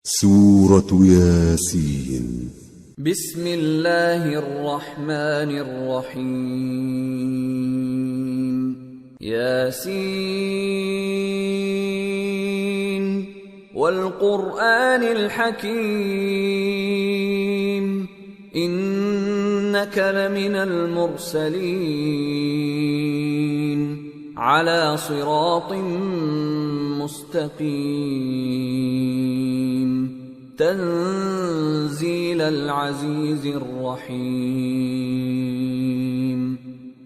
سورة ياسين. بسم الله الرحمن الرحيم. ياسين والقرآن الحكيم إنك لمن المرسلين على صراط مستقيم تنزيل العزيز الرحيم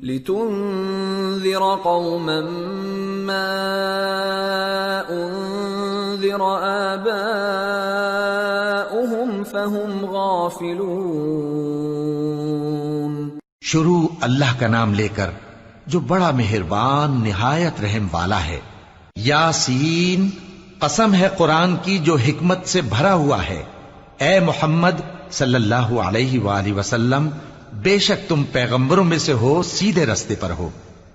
لتنذر قوما ما أنذر آباؤهم فهم غافلون. شروع اللہ کا نام لے کر جو بڑا مہربان نہایت رحم والا ہے. یاسین، قسم ہے قرآن کی جو حکمت سے بھرا ہوا ہے. اے محمد صلی اللہ علیہ وآلہ وسلم، بے شک تم پیغمبروں میں سے ہو، سیدھے رستے پر ہو.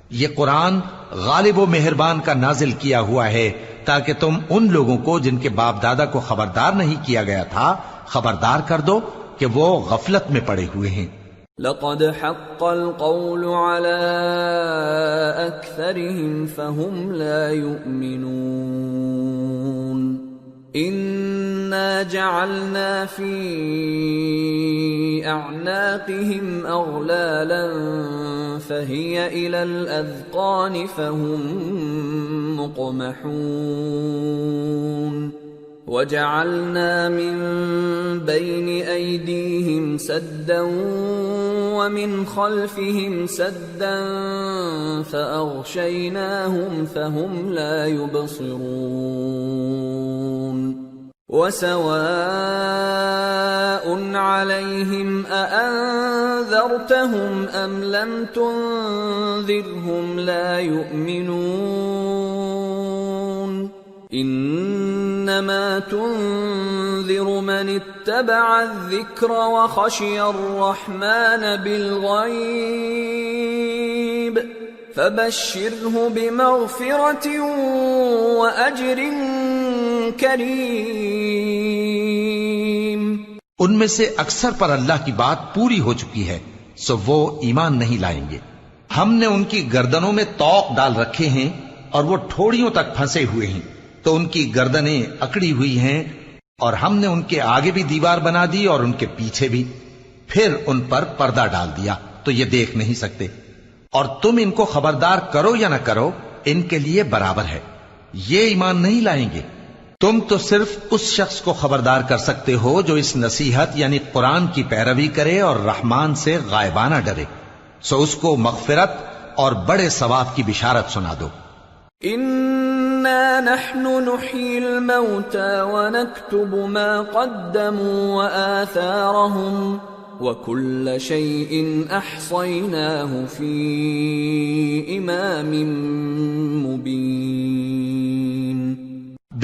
یہ قرآن غالب و مہربان کا نازل کیا ہوا ہے تاکہ تم ان لوگوں کو جن کے باپ دادا کو خبردار نہیں کیا گیا تھا خبردار کر دو کہ وہ غفلت میں پڑے ہوئے ہیں. لقد حق القول على أكثرهم فهم لا يؤمنون. إنا جعلنا في أعناقهم أغلالا فهي إلى الأذقان فهم مقمحون. وَجَعَلْنَا مِن بَيْنِ أَيْدِيهِمْ سَدًّا وَمِنْ خَلْفِهِمْ سَدًّا فَأَغْشَيْنَاهُمْ فَهُمْ لَا يُبْصِرُونَ. وَسَوَاءٌ عَلَيْهِمْ أَأَنذَرْتَهُمْ أَمْ لَمْ تُنذِرْهُمْ لَا يُؤْمِنُونَ. انما تنذر من اتبع الذکر وخشی الرحمن بالغیب فبشره بمغفرة واجر کریم. ان میں سے اکثر پر اللہ کی بات پوری ہو چکی ہے سو وہ ایمان نہیں لائیں گے. ہم نے ان کی گردنوں میں طوق ڈال رکھے ہیں اور وہ ٹھوڑیوں تک پھنسے ہوئے ہیں تو ان کی گردنیں اکڑی ہوئی ہیں، اور ہم نے ان کے آگے بھی دیوار بنا دی اور ان کے پیچھے بھی، پھر ان پر پردہ ڈال دیا تو یہ دیکھ نہیں سکتے. اور تم ان کو خبردار کرو یا نہ کرو ان کے لیے برابر ہے، یہ ایمان نہیں لائیں گے. تم تو صرف اس شخص کو خبردار کر سکتے ہو جو اس نصیحت یعنی قرآن کی پیروی کرے اور رحمان سے غائبانہ ڈرے، سو اس کو مغفرت اور بڑے ثواب کی بشارت سنا دو. إِنَّا نَحْنُ نُحْيِي الْمَوْتَى وَنَكْتُبُ مَا قَدَّمُوا وَآثَارَهُمْ وَكُلَّ شَيْءٍ أَحْصَيْنَاهُ فِي إِمَامٍ مُبِينٍ.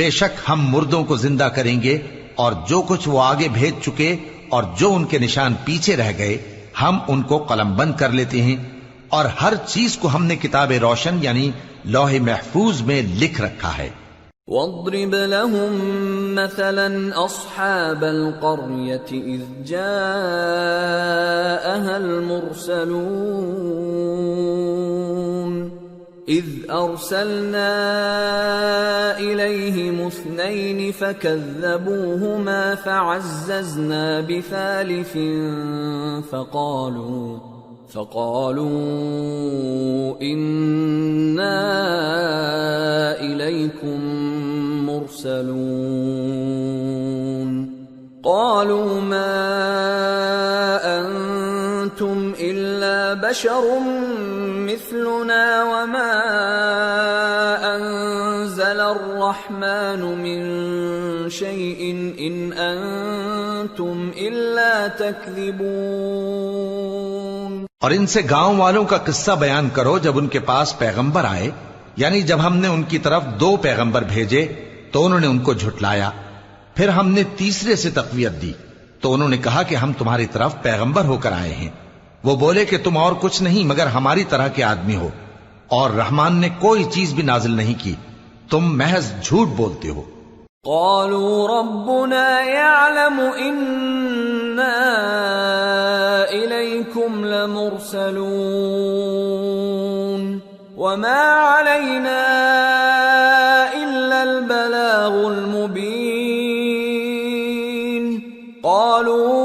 بے شک ہم مردوں کو زندہ کریں گے اور جو کچھ وہ آگے بھیج چکے اور جو ان کے نشان پیچھے رہ گئے ہم ان کو قلم بند کر لیتے ہیں، اور ہر چیز کو ہم نے کتاب روشن یعنی لوح محفوظ میں لکھ رکھا ہے. وَاضْرِبْ لَهُمْ مَثَلًا أَصْحَابَ الْقَرْيَةِ إِذْ جَاءَهَا الْمُرْسَلُونَ إِذْ أَرْسَلْنَا إِلَيْهِمُ اثْنَيْنِ فَكَذَّبُوهُمَا فَعَزَّزْنَا بِثَالِثٍ فقالوا إنا إليكم مرسلون. قالوا ما أنتم إلا بشر مثلنا وما أنزل الرحمن من شيء إن أنتم إلا تكذبون. اور ان سے گاؤں والوں کا قصہ بیان کرو جب ان کے پاس پیغمبر آئے، یعنی جب ہم نے ان کی طرف 2 پیغمبر بھیجے تو انہوں نے ان کو جھٹلایا، پھر ہم نے تیسرے سے تقویت دی تو انہوں نے کہا کہ ہم تمہاری طرف پیغمبر ہو کر آئے ہیں. وہ بولے کہ تم اور کچھ نہیں مگر ہماری طرح کے آدمی ہو، اور رحمان نے کوئی چیز بھی نازل نہیں کی، تم محض جھوٹ بولتے ہو. قالوا ربنا يعلم إنا إليكم لمرسلون وما علينا إلا البلاغ المبين قالوا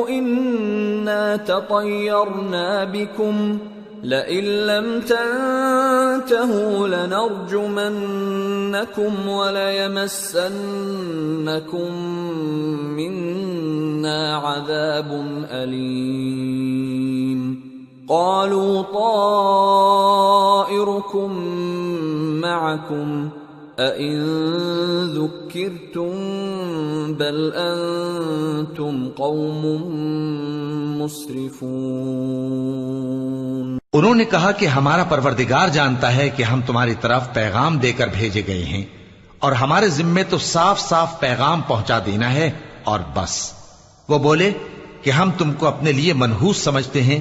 إنا تطيرنا بكم لئن لم تنتهوا لنرجمنكم وليمسنكم منا عذاب أليم قالوا طائركم معكم أئن ذكرتم بل أنتم قوم مسرفون انہوں نے کہا کہ ہمارا پروردگار جانتا ہے کہ ہم تمہاری طرف پیغام دے کر بھیجے گئے ہیں اور ہمارے ذمے تو صاف صاف پیغام پہنچا دینا ہے اور بس۔ وہ بولے کہ ہم تم کو اپنے لیے منحوس سمجھتے ہیں،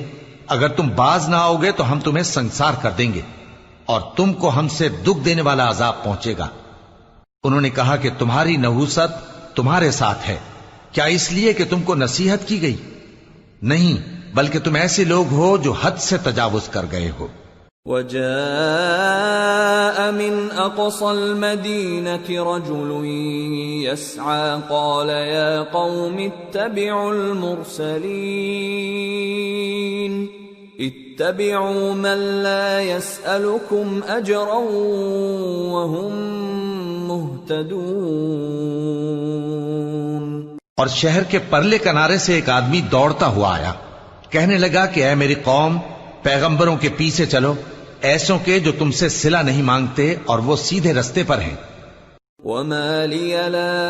اگر تم باز نہ آؤ گے تو ہم تمہیں سنسار کر دیں گے اور تم کو ہم سے دکھ دینے والا عذاب پہنچے گا۔ انہوں نے کہا کہ تمہاری نحوست تمہارے ساتھ ہے، کیا اس لیے کہ تم کو نصیحت کی گئی؟ نہیں، بلکہ تم ایسے لوگ ہو جو حد سے تجاوز کر گئے ہو۔ وجاء من أقصى المدينة رجل يسعى قال يا قوم اتبعوا المرسلين اتبعوا من لا يسألكم أجرا وهم مهتدون۔ اور شہر کے پرلے کنارے سے ایک آدمی دوڑتا ہوا آیا، کہنے لگا کہ اے میری قوم، پیغمبروں کے پیچھے چلو، ایسوں کے جو تم سے صلہ نہیں مانگتے اور وہ سیدھے رستے پر ہیں۔ وما لي لا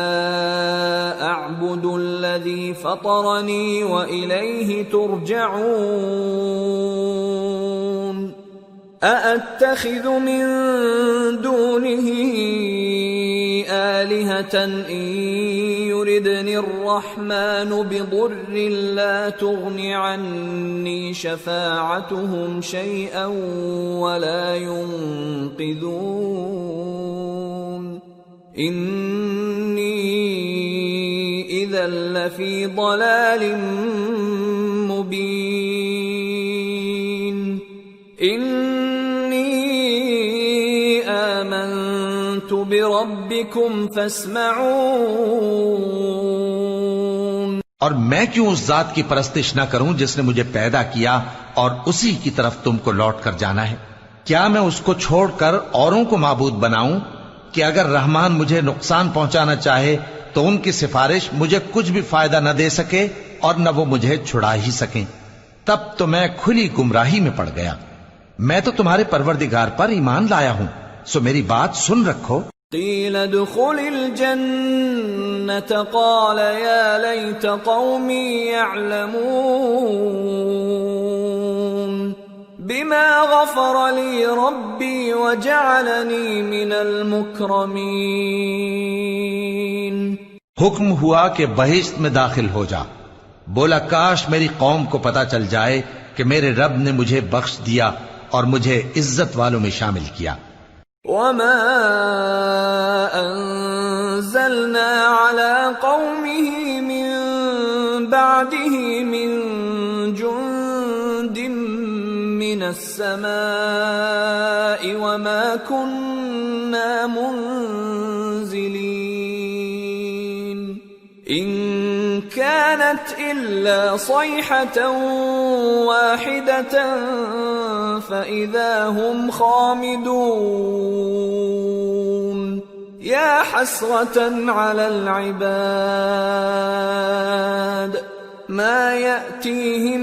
أعبد الذي فطرني وإليه ترجعون أأتخذ من دونه آلهة إن يردني الرحمن بضر لا تغن عني شفاعتهم شيئا ولا ينقذون إني إذا لفي ضلال مبين إني آمنت بربكم فاسمعون۔ اور میں کیوں اس ذات کی پرستش نہ کروں جس نے مجھے پیدا کیا اور اسی کی طرف تم کو لوٹ کر جانا ہے؟ کیا میں اس کو چھوڑ کر اوروں کو معبود بناؤں کہ اگر رحمان مجھے نقصان پہنچانا چاہے تو ان کی سفارش مجھے کچھ بھی فائدہ نہ دے سکے اور نہ وہ مجھے چھڑا ہی سکیں؟ تب تو میں کھلی گمراہی میں پڑ گیا۔ میں تو تمہارے پروردگار پر ایمان لایا ہوں، سو میری بات سن رکھو۔ قیل ادخل الجنة قال یا لیت قومی یعلمون بما غفر لی ربی وجعلنی من المکرمین۔ حکم ہوا کہ بہشت میں داخل ہو جا۔ بولا کاش میری قوم کو پتا چل جائے کہ میرے رب نے مجھے بخش دیا اور مجھے عزت والوں میں شامل کیا۔ وما انزلنا على قومه من بعده من جند من السماء وما كنا منزلين إن كانت إلا صيحة واحدة فإذا هم خامدون يا حسرة على العباد ما يأتيهم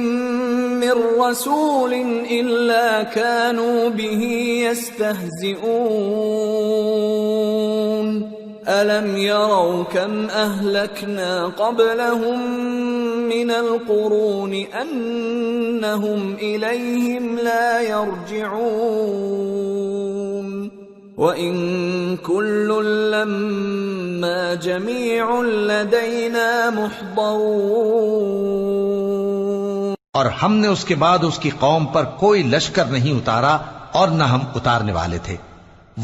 من رسول إلا كانوا به يستهزئون ألم يروا كم أهلكنا قبلهم من القرون أنهم إليهم لا يرجعون وإن كل لما جميع لدينا محضرون۔ اور ہم نے اس کے بعد اس کی قوم پر کوئی لشکر نہیں اتارا اور نہ ہم اتارنے والے تھے،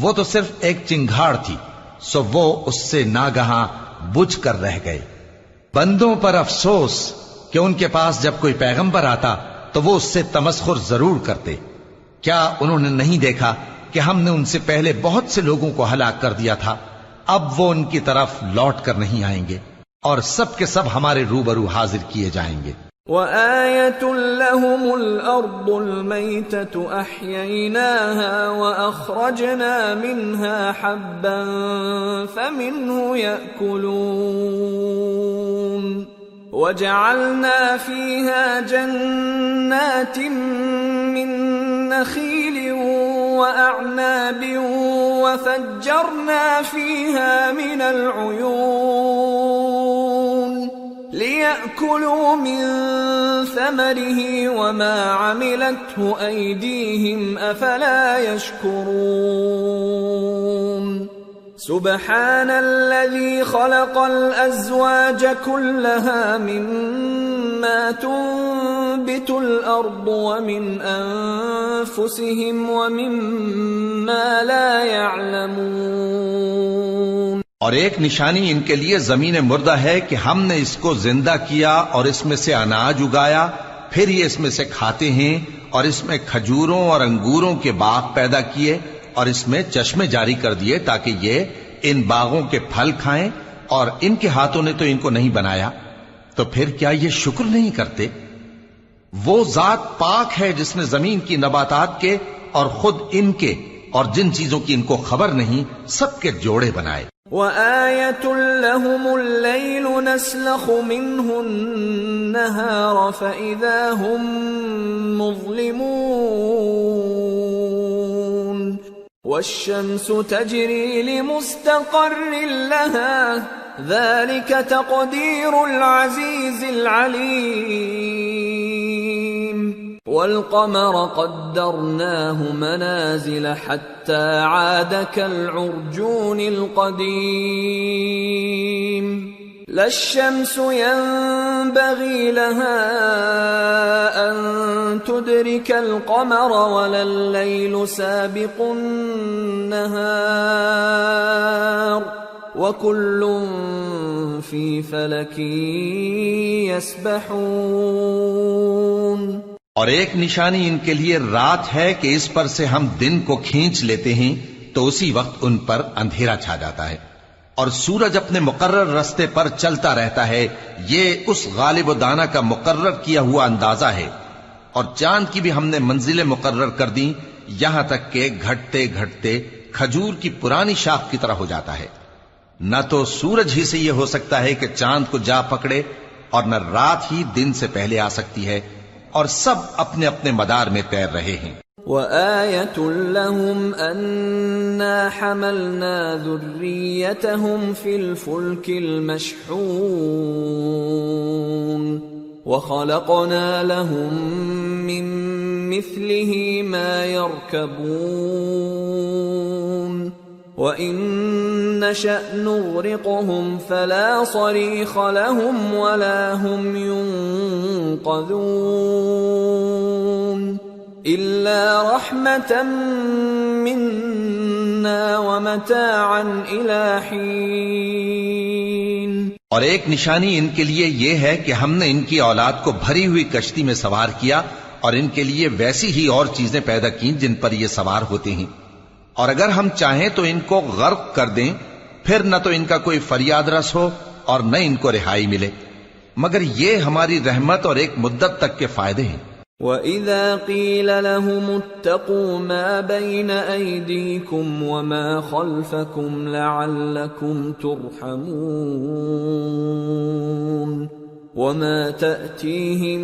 وہ تو صرف ایک چنگھاڑ تھی، سو وہ اس سے ناگہاں بجھ کر رہ گئے۔ بندوں پر افسوس کہ ان کے پاس جب کوئی پیغمبر آتا تو وہ اس سے تمسخر ضرور کرتے۔ کیا انہوں نے نہیں دیکھا کہ ہم نے ان سے پہلے بہت سے لوگوں کو ہلاک کر دیا تھا؟ اب وہ ان کی طرف لوٹ کر نہیں آئیں گے اور سب کے سب ہمارے روبرو حاضر کیے جائیں گے۔ وَآيَةٌ لَهُمُ الْأَرْضُ الْمَيْتَةُ أَحْيَيْنَاهَا وَأَخْرَجْنَا مِنْهَا حَبًّا فَمِنْهُ يَأْكُلُونَ وَجَعَلْنَا فِيهَا جَنَّاتٍ مِّن نَّخِيلٍ وَأَعْنَابٍ وَفَجَّرْنَا فِيهَا مِنَ الْعُيُونِ لِيَأْكُلُوا مِن ثَمَرِهِ وَمَا عَمِلَتْهُ أَيْدِيهِمْ أَفَلَا يَشْكُرُونَ سُبْحَانَ الَّذِي خَلَقَ الْأَزْوَاجَ كُلَّهَا مِمَّا تُنبِتُ الْأَرْضُ وَمِنْ أَنفُسِهِمْ وَمِمَّا لَا يَعْلَمُونَ۔ اور ایک نشانی ان کے لیے زمین مردہ ہے کہ ہم نے اس کو زندہ کیا اور اس میں سے اناج اگایا، پھر یہ اس میں سے کھاتے ہیں، اور اس میں کھجوروں اور انگوروں کے باغ پیدا کیے اور اس میں چشمے جاری کر دیے تاکہ یہ ان باغوں کے پھل کھائیں، اور ان کے ہاتھوں نے تو ان کو نہیں بنایا، تو پھر کیا یہ شکر نہیں کرتے؟ وہ ذات پاک ہے جس نے زمین کی نباتات کے اور خود ان کے اور جن چیزوں کی ان کو خبر نہیں سب کے جوڑے بنائے۔ وَآيَةٌ لَهُمُ اللَّيْلُ نَسْلَخُ مِنْهُ النَّهَارَ فَإِذَا هُمْ مُظْلِمُونَ وَالشَّمْسُ تَجْرِي لِمُسْتَقَرٍّ لَهَا ذَلِكَ تَقْدِيرُ الْعَزِيزِ الْعَلِيمِ وَالْقَمَرَ قَدَّرْنَاهُ مَنَازِلَ حَتَّى عَادَ كَالْعُرْجُونِ الْقَدِيمِ لَا الشَّمْسُ يَنبَغِي لَهَا أَن تُدْرِكَ الْقَمَرَ وَلَا اللَّيْلُ سَابِقُ النَّهَارِ وَكُلٌّ فِي فَلَكٍ يَسْبَحُونَ۔ اور ایک نشانی ان کے لیے رات ہے کہ اس پر سے ہم دن کو کھینچ لیتے ہیں تو اسی وقت ان پر اندھیرا چھا جاتا ہے، اور سورج اپنے مقرر راستے پر چلتا رہتا ہے، یہ اس غالب و دانا کا مقرر کیا ہوا اندازہ ہے، اور چاند کی بھی ہم نے منزلیں مقرر کر دیں یہاں تک کہ گھٹتے گھٹتے کھجور کی پرانی شاخ کی طرح ہو جاتا ہے۔ نہ تو سورج ہی سے یہ ہو سکتا ہے کہ چاند کو جا پکڑے، اور نہ رات ہی دن سے پہلے آ سکتی ہے، اور سب اپنے اپنے مدار میں تیر رہے ہیں۔ وَآيَةٌ لَهُمْ أَنَّا حَمَلْنَا ذُرِّيَّتَهُمْ فِي الْفُلْكِ الْمَشْحُونِ وَخَلَقْنَا لَهُم مِّن مِّثْلِهِ مَا يَرْكَبُونَ وَإِن نَّشَأْ نُغْرِقْهُمْ فَلَا صَرِيخَ لَهُمْ وَلَا هُمْ يُنقَذُونَ إِلَّا رَحْمَةً مِّنَّا وَمَتَاعًا إِلَى حِينٍ۔ اور ایک نشانی ان کے لیے یہ ہے کہ ہم نے ان کی اولاد کو بھری ہوئی کشتی میں سوار کیا، اور ان کے لیے ویسی ہی اور چیزیں پیدا کی جن پر یہ سوار ہوتے ہیں، اور اگر ہم چاہیں تو ان کو غرق کر دیں، پھر نہ تو ان کا کوئی فریاد رس ہو اور نہ ان کو رہائی ملے، مگر یہ ہماری رحمت اور ایک مدت تک کے فائدے ہیں۔ وَإِذَا قِيلَ لَهُمُ اتَّقُوا مَا بَيْنَ أَيْدِيكُمْ وَمَا خَلْفَكُمْ لَعَلَّكُمْ تُرْحَمُونَ وَمَا تَأْتِيهِمْ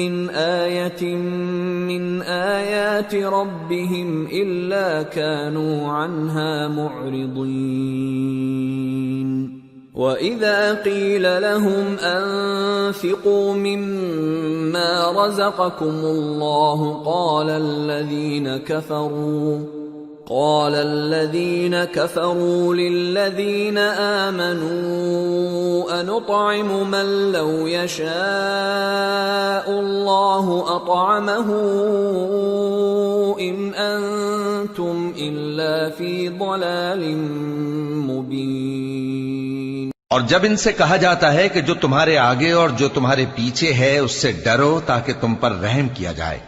مِنْ آيَةٍ مِّنْ آيَاتِ رَبِّهِمْ إِلَّا كَانُوا عَنْهَا مُعْرِضِينَ وَإِذَا قِيلَ لَهُمْ أَنفِقُوا مِمَّا رَزَقَكُمُ اللَّهُ قَالَ الَّذِينَ كَفَرُوا لِلَّذِينَ آمَنُوا أَنُطْعِمُ مَن لَّوْ يَشَاءُ اللَّهُ أَطْعَمَهُ إِنْ أَنتُمْ إلا في ضلال مبين. اور جب ان سے کہا جاتا ہے کہ جو تمہارے آگے اور جو تمہارے پیچھے ہے اس سے ڈرو تاکہ تم پر رحم کیا جائے،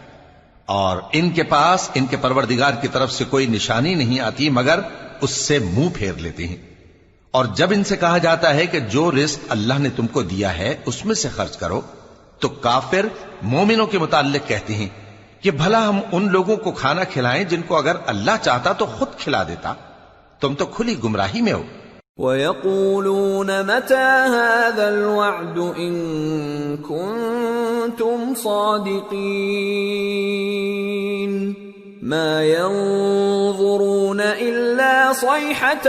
اور ان کے پاس ان کے پروردگار کی طرف سے کوئی نشانی نہیں آتی مگر اس سے منہ پھیر لیتے ہیں. اور جب ان سے کہا جاتا ہے کہ جو رزق اللہ نے تم کو دیا ہے اس میں سے خرچ کرو، تو کافر مومنوں کے متعلق کہتے ہیں کہ بھلا ہم ان لوگوں کو کھانا کھلائیں جن کو اگر اللہ چاہتا تو خود کھلا دیتا. تم تو کھلی گمراہی میں ہو. وَيَقُولُونَ مَتَى هَذَا الْوَعْدُ إِن كُنتُمْ صَادِقِينَ مَا يَنظُرُونَ إِلَّا صَيْحَةً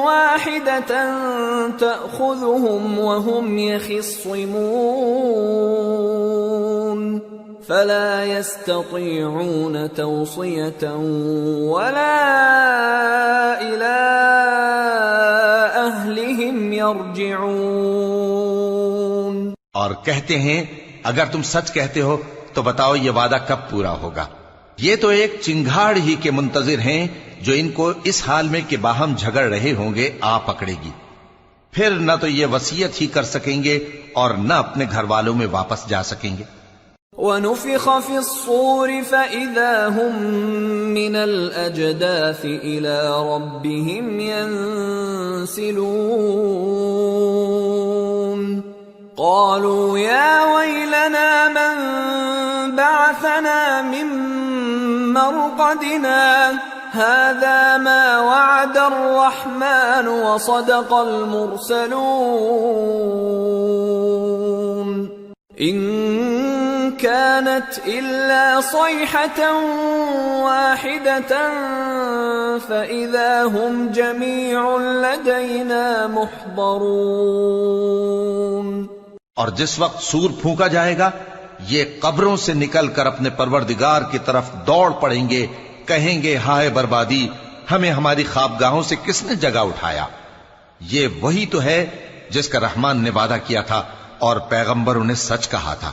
وَاحِدَةً تَأْخُذُهُمْ وَهُمْ يَخِصِّمُونَ فَلَا يَسْتَطِيعُونَ تَوْصِيَةً وَلَا إِلَىٰ أَهْلِهِمْ يَرْجِعُونَ. اور کہتے ہیں اگر تم سچ کہتے ہو تو بتاؤ یہ وعدہ کب پورا ہوگا. یہ تو ایک چنگھاڑ ہی کے منتظر ہیں جو ان کو اس حال میں کہ باہم جھگڑ رہے ہوں گے آ پکڑے گی. پھر نہ تو یہ وصیت ہی کر سکیں گے اور نہ اپنے گھر والوں میں واپس جا سکیں گے. وَنُفِخَ فِي الصُّورِ فَإِذَا هُم مِّنَ الْأَجْدَاثِ إِلَىٰ رَبِّهِمْ يَنسِلُونَ قَالُوا يَا وَيْلَنَا مَن بَعَثَنَا مِن مَّرْقَدِنَا هَٰذَا مَا وَعَدَ الرَّحْمَٰنُ وَصَدَقَ الْمُرْسَلُونَ إِن كانت إلا صيحة واحدة فإذا هم جميع لدينا محضرون. اور جس وقت سور پھونکا جائے گا یہ قبروں سے نکل کر اپنے پروردگار کی طرف دوڑ پڑیں گے، کہیں گے ہائے بربادی، ہمیں ہماری خوابگاہوں سے کس نے جگہ اٹھایا. یہ وہی تو ہے جس کا رحمان نے وعدہ کیا تھا اور پیغمبروں نے سچ کہا تھا.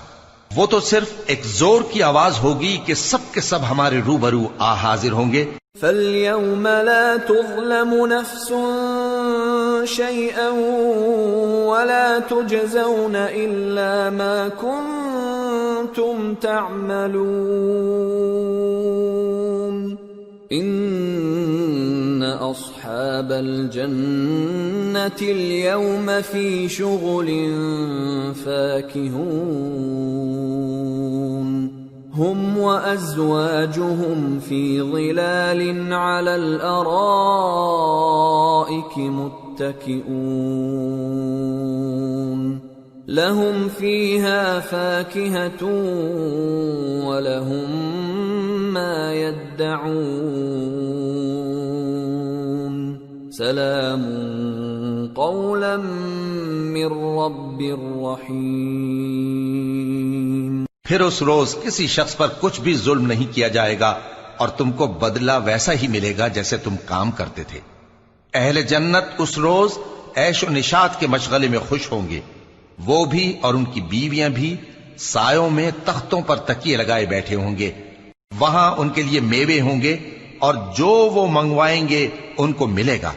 وہ تو صرف ایک زور کی آواز ہوگی کہ سب کے سب ہمارے روبرو آ حاضر ہوں گے. فَالْيَوْمَ لَا تُظْلَمُ نَفْسٌ شَيْئًا وَلَا تُجْزَوْنَ إِلَّا مَا كُنتُمْ تَعْمَلُونَ إِنَّ أَصْحَابَ الْجَنَّةِ الْيَوْمَ فِي شُغُلٍ فَاكِهُونَ هُمْ وَأَزْوَاجُهُمْ فِي ظِلَالٍ عَلَى الْأَرَائِكِ مُتَّكِئُونَ لَهُمْ فِيهَا فَاكِهَةٌ وَلَهُمْ مَا يَدَّعُونَ سَلَامٌ قَوْلًا مِّن رَّبٍّ رَّحِيمٍ. پھر اس روز کسی شخص پر کچھ بھی ظلم نہیں کیا جائے گا اور تم کو بدلہ ویسا ہی ملے گا جیسے تم کام کرتے تھے. اہل جنت اس روز عیش و نشاط کے مشغلے میں خوش ہوں گے، وہ بھی اور ان کی بیویاں بھی سایوں میں تختوں پر تکیے لگائے بیٹھے ہوں گے. وہاں ان کے لیے میوے ہوں گے اور جو وہ منگوائیں گے ان کو ملے گا.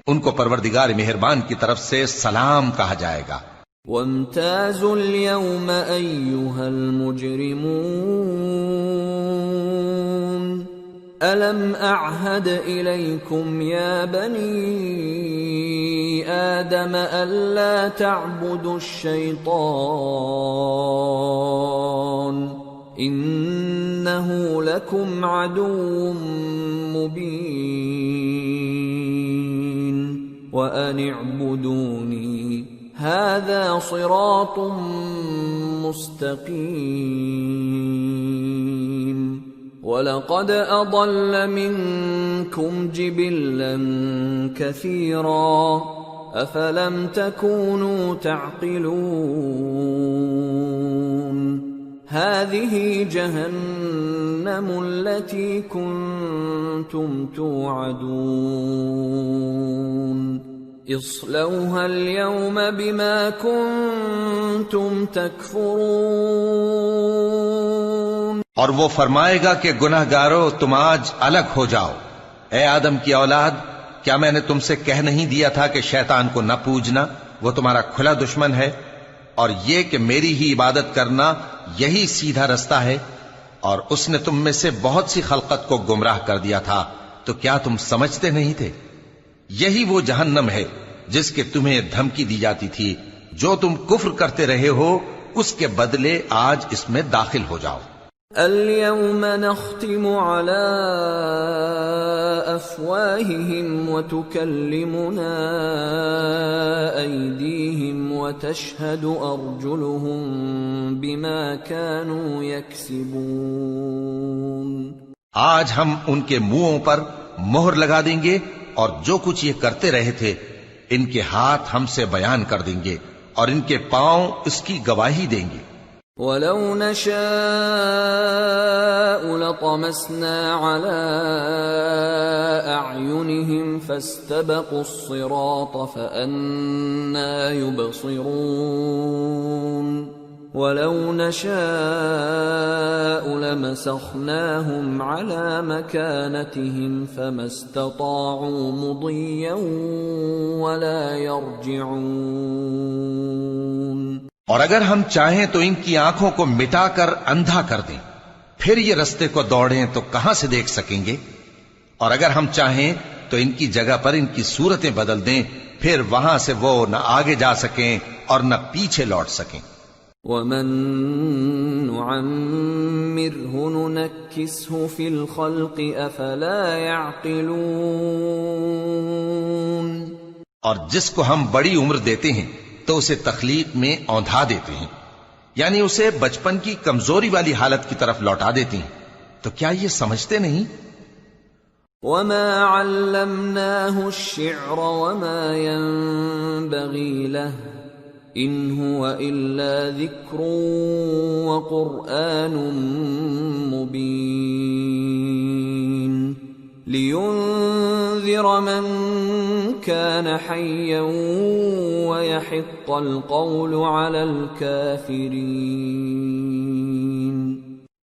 ان کو پروردگار مہربان کی طرف سے سلام کہا جائے گا. وَامْتَازُوا الْيَوْمَ أَيُّهَا الْمُجْرِمُونَ أَلَمْ أَعْهَدْ إِلَيْكُمْ يَا بَنِي آدَمَ أَلَّا تَعْبُدُوا الشَّيْطَانَ إِنَّهُ لَكُمْ عَدُوٌّ مُّبِينٌ وَأَنِ اعْبُدُونِي هَذَا صِرَاطٌ مُّسْتَقِيمٌ وَلَقَدْ أَضَلَّ مِنكُمْ جِبِلًّا كَثِيرًا أَفَلَمْ تَكُونُوا تَعْقِلُونَ هَذِهِ جَهَنَّمُ الَّتِي كُنتُمْ تُوعَدُونَ اصْلَوْهَا الْيَوْمَ بِمَا كُنتُمْ تَكْفُرُونَ. اور وہ فرمائے گا کہ گناہگارو تم آج الگ ہو جاؤ، اے آدم کی اولاد، کیا میں نے تم سے کہہ نہیں دیا تھا کہ شیطان کو نہ پوجنا، وہ تمہارا کھلا دشمن ہے، اور یہ کہ میری ہی عبادت کرنا یہی سیدھا رستہ ہے؟ اور اس نے تم میں سے بہت سی خلقت کو گمراہ کر دیا تھا، تو کیا تم سمجھتے نہیں تھے؟ یہی وہ جہنم ہے جس کے تمہیں دھمکی دی جاتی تھی، جو تم کفر کرتے رہے ہو اس کے بدلے آج اس میں داخل ہو جاؤ۔ اليوم نختم على أفواههم وتكلمنا أيديهم وتشهد أرجلهم بما كانوا يكسبون۔ آج ہم ان کے منہوں پر مہر لگا دیں گے، اور جو کچھ یہ کرتے رہے تھے ان کے ہاتھ ہم سے بیان کر دیں گے، اور ان کے پاؤں اس کی گواہی دیں گے۔ وَلَوْ نَشَاءُ لَطَمَسْنَا عَلَىٰ أَعْيُنِهِمْ فَاسْتَبَقُوا الصِّرَاطَ فَأَنَّىٰ يُبْصِرُونَ وَلَوْ نَشَاءُ لَمَسَخْنَاهُمْ عَلَىٰ مَكَانَتِهِمْ فَمَا اسْتَطَاعُوا مُضِيًّا وَلَا يَرْجِعُونَ۔ اور اگر ہم چاہیں تو ان کی آنکھوں کو مٹا کر اندھا کر دیں، پھر یہ رستے کو دوڑیں تو کہاں سے دیکھ سکیں گے؟ اور اگر ہم چاہیں تو ان کی جگہ پر ان کی صورتیں بدل دیں، پھر وہاں سے وہ نہ آگے جا سکیں اور نہ پیچھے لوٹ سکیں۔ وَمَن نُعَمِّرْهُ نُنَكِّسْهُ فِي الْخَلْقِ أَفَلَا يَعْقِلُونَ۔ اور جس کو ہم بڑی عمر دیتے ہیں تو اسے تخلیق میں اوندھا دیتے ہیں، یعنی اسے بچپن کی کمزوری والی حالت کی طرف لوٹا دیتے ہیں، تو کیا یہ سمجھتے نہیں؟ وَمَا عَلَّمْنَاهُ الشِّعْرَ وَمَا يَنبَغِي لَهُ إِنْ هُوَ إِلَّا ذِكْرٌ وَقُرْآنٌ مُبِينٌ لِيُنذِرَ مَن كَانَ حَيًّا وَيَحِقَّ الْقَوْلُ عَلَى الْكَافِرِينَ۔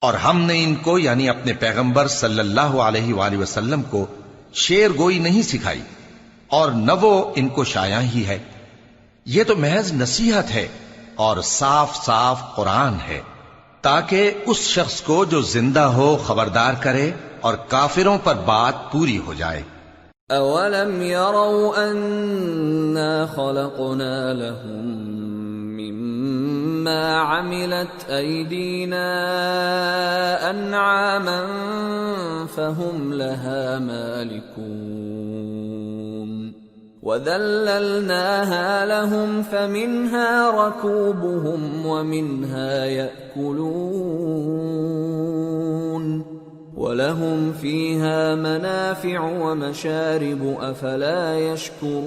اور ہم نے ان کو یعنی اپنے پیغمبر صلی اللہ علیہ وآلہ وسلم کو شعر گوئی نہیں سکھائی، اور نہ وہ ان کو شایع ہی ہے، یہ تو محض نصیحت ہے اور صاف صاف قرآن ہے، تاکہ اس شخص کو جو زندہ ہو خبردار کرے اور کافروں پر بات پوری ہو جائے۔ اولم يروا انا خلقنا لهم مما عملت ايدينا انعاما فهم لها مالكون وذللناها لهم فمنها ركوبهم ومنها يأكلون وَلَهُمْ فِيهَا مَنَافِعُ وَمَشَارِبُ أَفَلَا يَشْكُرُونَ۔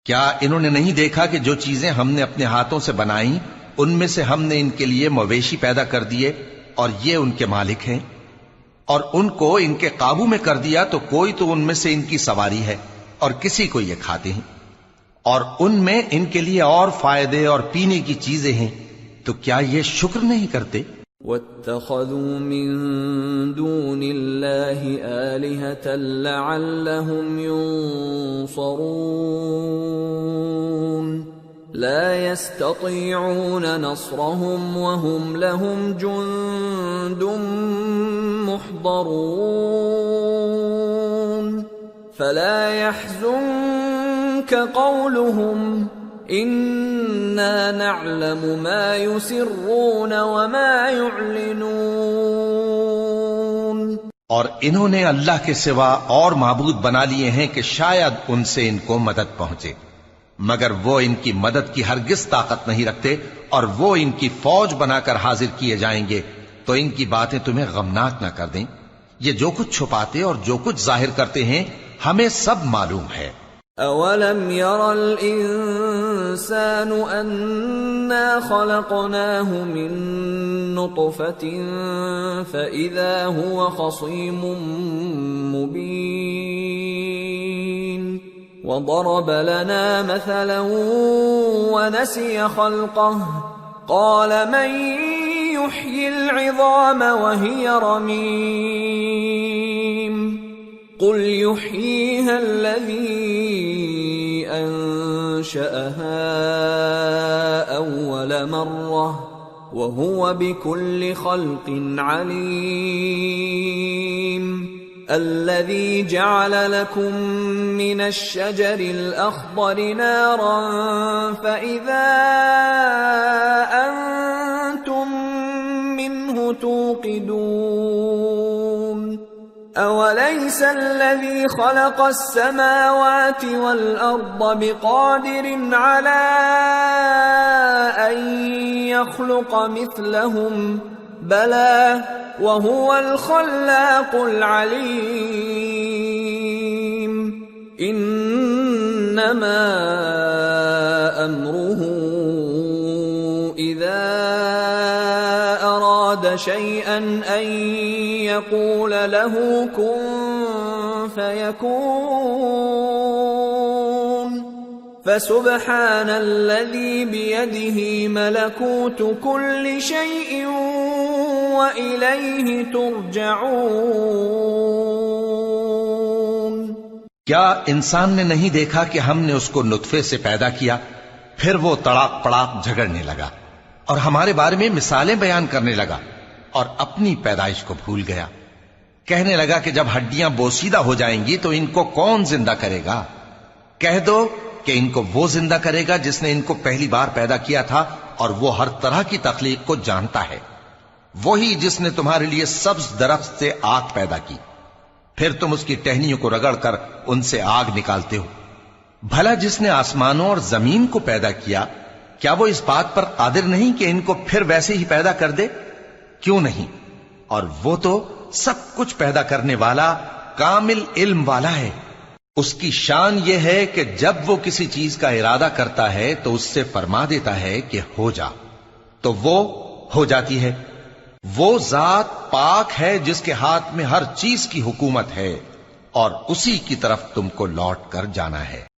کیا انہوں نے نہیں دیکھا کہ جو چیزیں ہم نے اپنے ہاتھوں سے بنائیں ان میں سے ہم نے ان کے لیے مویشی پیدا کر دیے اور یہ ان کے مالک ہیں، اور ان کو ان کے قابو میں کر دیا تو کوئی تو ان میں سے ان کی سواری ہے اور کسی کو یہ کھاتے ہیں، اور ان میں ان کے لیے اور فائدے اور پینے کی چیزیں ہیں، تو کیا یہ شکر نہیں کرتے؟ وَاتَّخَذُوا مِن دُونِ اللَّهِ آلِهَةً لَعَلَّهُمْ يُنصَرُونَ لَا يَسْتَطِيعُونَ نَصْرَهُمْ وَهُمْ لَهُمْ جُندٌ مُحْضَرُونَ فَلَا يَحْزُنكَ قَوْلُهُمْ اِنَّا نَعْلَمُ مَا يُسِرُّونَ وَمَا يُعْلِنُونَ۔ اور انہوں نے اللہ کے سوا اور معبود بنا لیے ہیں کہ شاید ان سے ان کو مدد پہنچے، مگر وہ ان کی مدد کی ہرگز طاقت نہیں رکھتے، اور وہ ان کی فوج بنا کر حاضر کیے جائیں گے تو ان کی باتیں تمہیں غمناک نہ کر دیں۔ یہ جو کچھ چھپاتے اور جو کچھ ظاہر کرتے ہیں ہمیں سب معلوم ہے۔ اولم ير الانسان انا خلقناه من نطفة فاذا هو خصيم مبين وضرب لنا مثلا ونسي خلقه قال من يحيي العظام وهي رميم قل يحييها الذي أنشأها أول مرة وهو بكل خلق عليم الذي جعل لكم من الشجر الأخضر نارا فإذا أنتم منه توقدون أوليس الذي خلق السماوات والأرض بقادر على أن يخلق مثلهم بلى وهو الخلاق العليم إنما أمره إذا أراد شيئا أن يقول له كن فيكون فسبحان الذي بيده ملكوت كل شيء وإليه ترجعون. کیا انسان نے نہیں دیکھا کہ ہم نے اس کو نطفے سے پیدا کیا، پھر وہ تڑاک پڑاک جھگڑنے لگا اور ہمارے بارے میں مثالیں بیان کرنے لگا اور اپنی پیدائش کو بھول گیا. کہنے لگا کہ جب ہڈیاں بوسیدہ ہو جائیں گی تو ان کو کون زندہ کرے گا؟ کہہ دو کہ ان کو وہ زندہ کرے گا جس نے ان کو پہلی بار پیدا کیا تھا، اور وہ ہر طرح کی تخلیق کو جانتا ہے. وہی جس نے تمہارے لیے سبز درخت سے آگ پیدا کی، پھر تم اس کی ٹہنیوں کو رگڑ کر ان سے آگ نکالتے ہو. بھلا جس نے آسمانوں اور زمین کو پیدا کیا، کیا وہ اس بات پر قادر نہیں کہ ان کو پھر ویسے ہی پیدا کر دے؟ کیوں نہیں؟ اور وہ تو سب کچھ پیدا کرنے والا کامل علم والا ہے. اس کی شان یہ ہے کہ جب وہ کسی چیز کا ارادہ کرتا ہے تو اس سے فرما دیتا ہے کہ ہو جا، تو وہ ہو جاتی ہے. وہ ذات پاک ہے جس کے ہاتھ میں ہر چیز کی حکومت ہے، اور اسی کی طرف تم کو لوٹ کر جانا ہے.